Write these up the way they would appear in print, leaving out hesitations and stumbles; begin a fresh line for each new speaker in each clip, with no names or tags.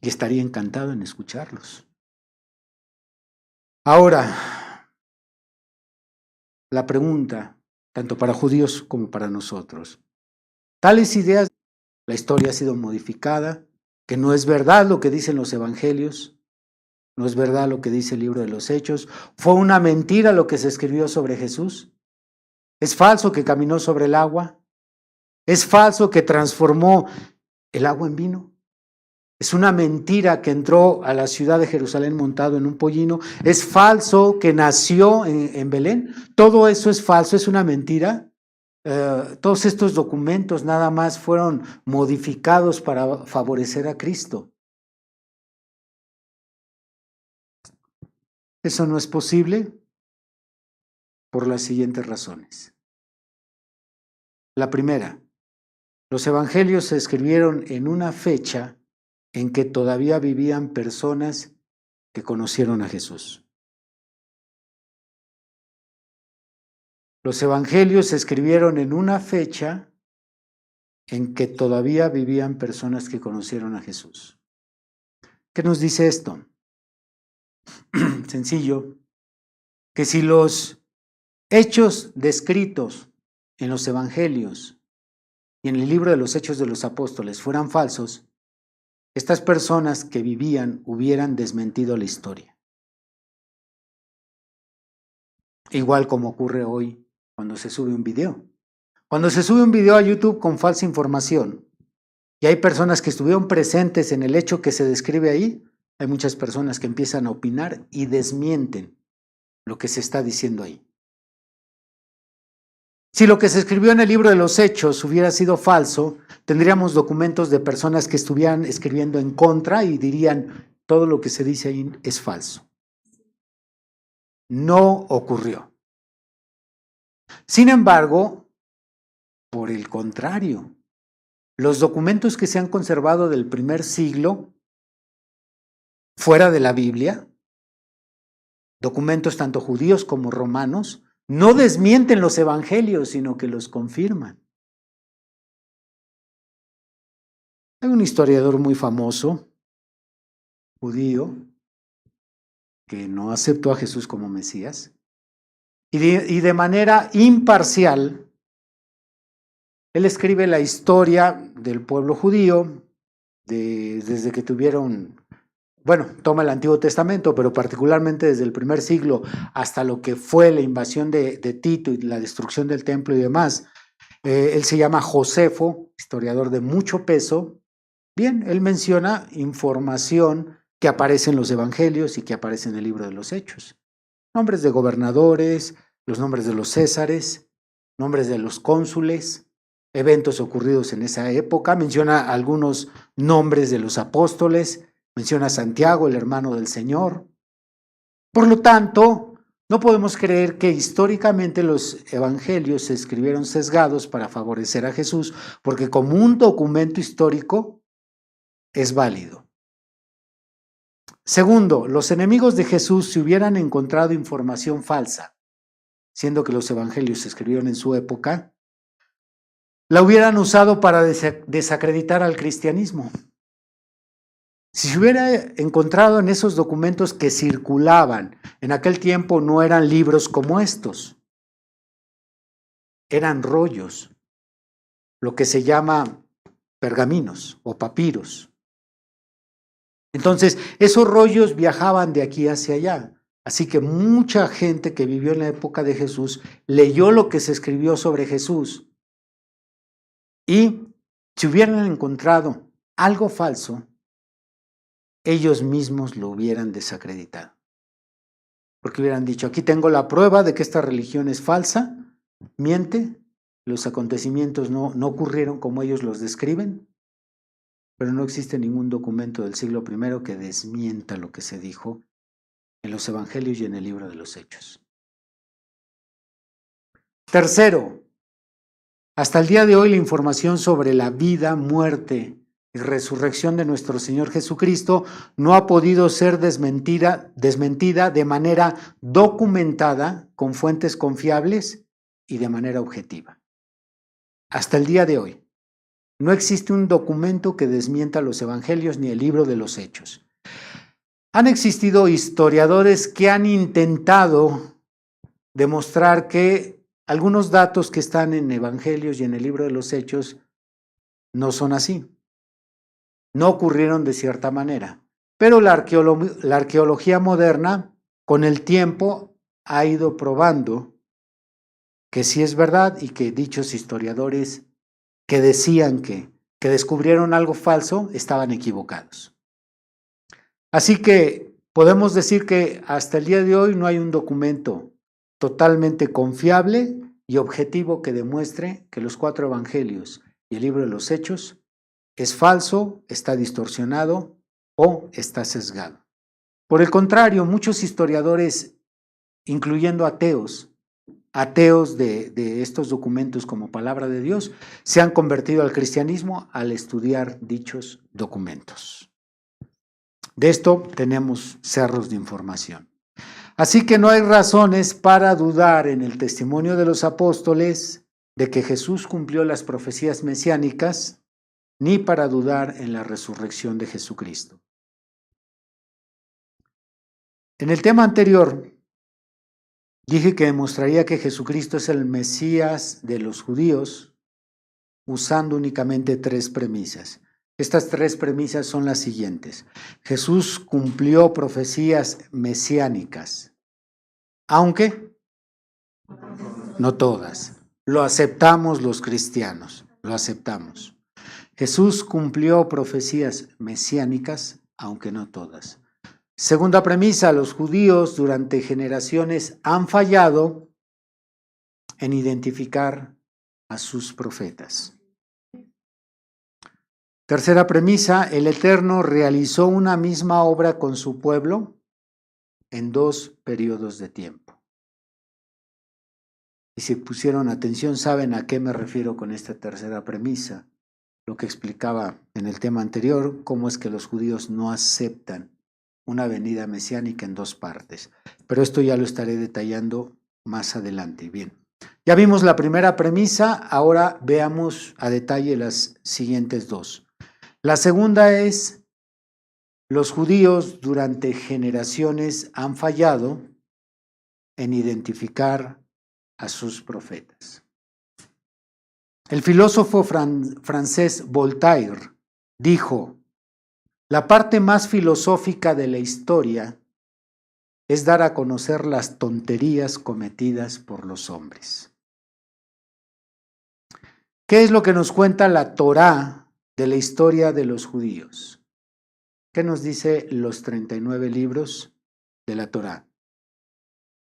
y estaría encantado en escucharlos. Ahora, la pregunta, tanto para judíos como para nosotros. Tales ideas, la historia ha sido modificada, que no es verdad lo que dicen los evangelios, no es verdad lo que dice el libro de los Hechos, fue una mentira lo que se escribió sobre Jesús, es falso que caminó sobre el agua, es falso que transformó el agua en vino. Es una mentira que entró a la ciudad de Jerusalén montado en un pollino. Es falso que nació en Belén. Todo eso es falso, es una mentira. Todos estos documentos nada más fueron modificados para favorecer a Cristo. Eso no es posible por las siguientes razones. La primera, los evangelios se escribieron en una fecha en que todavía vivían personas que conocieron a Jesús. Los evangelios se escribieron en una fecha en que todavía vivían personas que conocieron a Jesús. ¿Qué nos dice esto? Sencillo, que si los hechos descritos en los evangelios y en el libro de los Hechos de los Apóstoles fueran falsos, estas personas que vivían hubieran desmentido la historia. Igual como ocurre hoy cuando se sube un video. Cuando se sube un video a YouTube con falsa información y hay personas que estuvieron presentes en el hecho que se describe ahí, hay muchas personas que empiezan a opinar y desmienten lo que se está diciendo ahí. Si lo que se escribió en el libro de los Hechos hubiera sido falso, tendríamos documentos de personas que estuvieran escribiendo en contra y dirían, todo lo que se dice ahí es falso. No ocurrió. Sin embargo, por el contrario, los documentos que se han conservado del primer siglo, fuera de la Biblia, documentos tanto judíos como romanos, no desmienten los evangelios, sino que los confirman. Hay un historiador muy famoso, judío, que no aceptó a Jesús como Mesías, y de manera imparcial, él escribe la historia del pueblo judío, desde que tuvieron, toma el Antiguo Testamento, pero particularmente desde el primer siglo hasta lo que fue la invasión de Tito y la destrucción del templo y demás. Él se llama Josefo, historiador de mucho peso. Bien, él menciona información que aparece en los evangelios y que aparece en el libro de los Hechos. Nombres de gobernadores, los nombres de los césares, nombres de los cónsules, eventos ocurridos en esa época, menciona algunos nombres de los apóstoles, menciona a Santiago, el hermano del Señor. Por lo tanto, no podemos creer que históricamente los evangelios se escribieron sesgados para favorecer a Jesús, porque como un documento histórico es válido. Segundo, los enemigos de Jesús, si hubieran encontrado información falsa, siendo que los evangelios se escribieron en su época, la hubieran usado para desacreditar al cristianismo. Si se hubiera encontrado en esos documentos que circulaban, en aquel tiempo no eran libros como estos, eran rollos, lo que se llama pergaminos o papiros. Entonces, esos rollos viajaban de aquí hacia allá. Así que mucha gente que vivió en la época de Jesús leyó lo que se escribió sobre Jesús. Y si hubieran encontrado algo falso, ellos mismos lo hubieran desacreditado. Porque hubieran dicho, aquí tengo la prueba de que esta religión es falsa, miente, los acontecimientos no ocurrieron como ellos los describen, pero no existe ningún documento del siglo I que desmienta lo que se dijo en los evangelios y en el libro de los Hechos. Tercero, hasta el día de hoy la información sobre la vida, muerte y resurrección de nuestro Señor Jesucristo no ha podido ser desmentida de manera documentada con fuentes confiables y de manera objetiva. Hasta el día de hoy. No existe un documento que desmienta los evangelios ni el libro de los Hechos. Han existido historiadores que han intentado demostrar que algunos datos que están en evangelios y en el libro de los Hechos no son así. No ocurrieron de cierta manera. Pero la arqueología moderna, con el tiempo, ha ido probando que sí es verdad y que dichos historiadores que decían que descubrieron algo falso estaban equivocados. Así que podemos decir que hasta el día de hoy no hay un documento totalmente confiable y objetivo que demuestre que los 4 evangelios y el libro de los Hechos es falso, está distorsionado o está sesgado. Por el contrario, muchos historiadores, incluyendo ateos de estos documentos como palabra de Dios, se han convertido al cristianismo al estudiar dichos documentos. De esto tenemos cerros de información. Así que no hay razones para dudar en el testimonio de los apóstoles de que Jesús cumplió las profecías mesiánicas, ni para dudar en la resurrección de Jesucristo. En el tema anterior, dije que demostraría que Jesucristo es el Mesías de los judíos, usando únicamente 3 premisas. Estas 3 premisas son las siguientes. Jesús cumplió profecías mesiánicas, aunque no todas. Lo aceptamos los cristianos, lo aceptamos. Jesús cumplió profecías mesiánicas, aunque no todas. Segunda premisa, los judíos durante generaciones han fallado en identificar a sus profetas. Tercera premisa, el Eterno realizó una misma obra con su pueblo en 2 periodos de tiempo. Y si pusieron atención, saben a qué me refiero con esta tercera premisa, lo que explicaba en el tema anterior, cómo es que los judíos no aceptan una venida mesiánica en 2 partes. Pero esto ya lo estaré detallando más adelante. Bien, ya vimos la primera premisa, ahora veamos a detalle las siguientes 2. La segunda es, los judíos durante generaciones han fallado en identificar a sus profetas. El filósofo francés Voltaire dijo: la parte más filosófica de la historia es dar a conocer las tonterías cometidas por los hombres. ¿Qué es lo que nos cuenta la Torá de la historia de los judíos? ¿Qué nos dice los 39 libros de la Torá?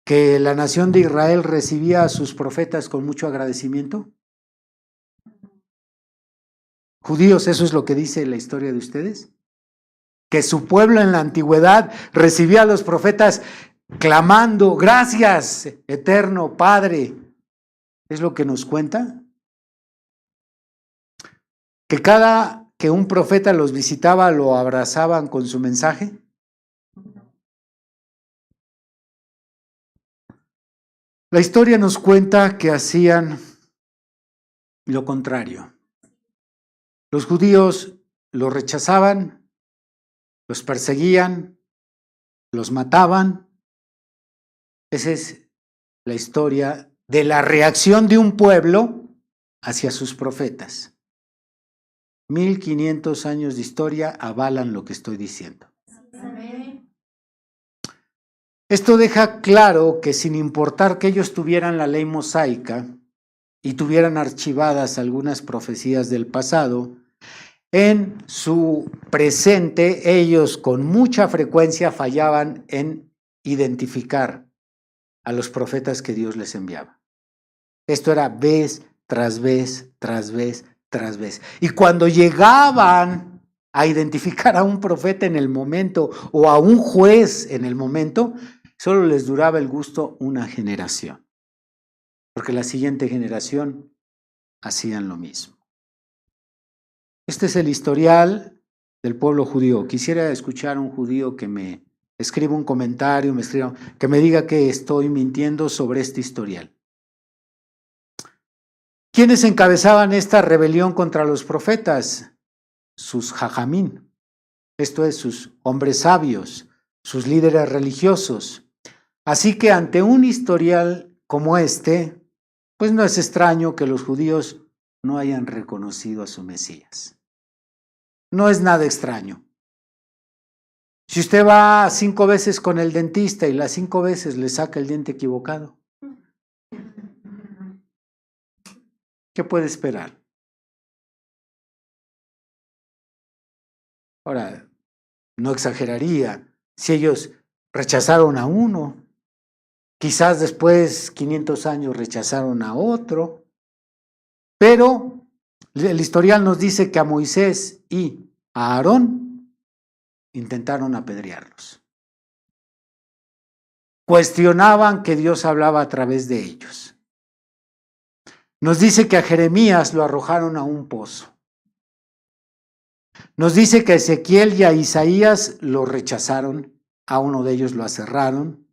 ¿Que la nación de Israel recibía a sus profetas con mucho agradecimiento? Judíos, ¿eso es lo que dice la historia de ustedes? Que su pueblo en la antigüedad recibía a los profetas clamando, gracias, eterno Padre. ¿Es lo que nos cuenta? Que cada que un profeta los visitaba, lo abrazaban con su mensaje. La historia nos cuenta que hacían lo contrario. Los judíos los rechazaban, los perseguían, los mataban. Esa es la historia de la reacción de un pueblo hacia sus profetas. 1500 años de historia avalan lo que estoy diciendo. Esto deja claro que sin importar que ellos tuvieran la ley mosaica y tuvieran archivadas algunas profecías del pasado, en su presente ellos con mucha frecuencia fallaban en identificar a los profetas que Dios les enviaba. Esto era vez tras vez, tras vez, tras vez. Y cuando llegaban a identificar a un profeta en el momento o a un juez en el momento, solo les duraba el gusto una generación, porque la siguiente generación hacían lo mismo. Este es el historial del pueblo judío. Quisiera escuchar a un judío que me escriba un comentario, que me diga que estoy mintiendo sobre este historial. ¿Quiénes encabezaban esta rebelión contra los profetas? Sus jajamín, esto es, sus hombres sabios, sus líderes religiosos. Así que ante un historial como este, pues no es extraño que los judíos no hayan reconocido a su Mesías. No es nada extraño. Si usted va 5 veces con el dentista y las 5 veces le saca el diente equivocado, ¿qué puede esperar? Ahora, no exageraría. Si ellos rechazaron a uno, quizás después, 500 años, rechazaron a otro, pero el historial nos dice que a Moisés y a Aarón intentaron apedrearlos. Cuestionaban que Dios hablaba a través de ellos. Nos dice que a Jeremías lo arrojaron a un pozo. Nos dice que a Ezequiel y a Isaías lo rechazaron, a uno de ellos lo aserraron.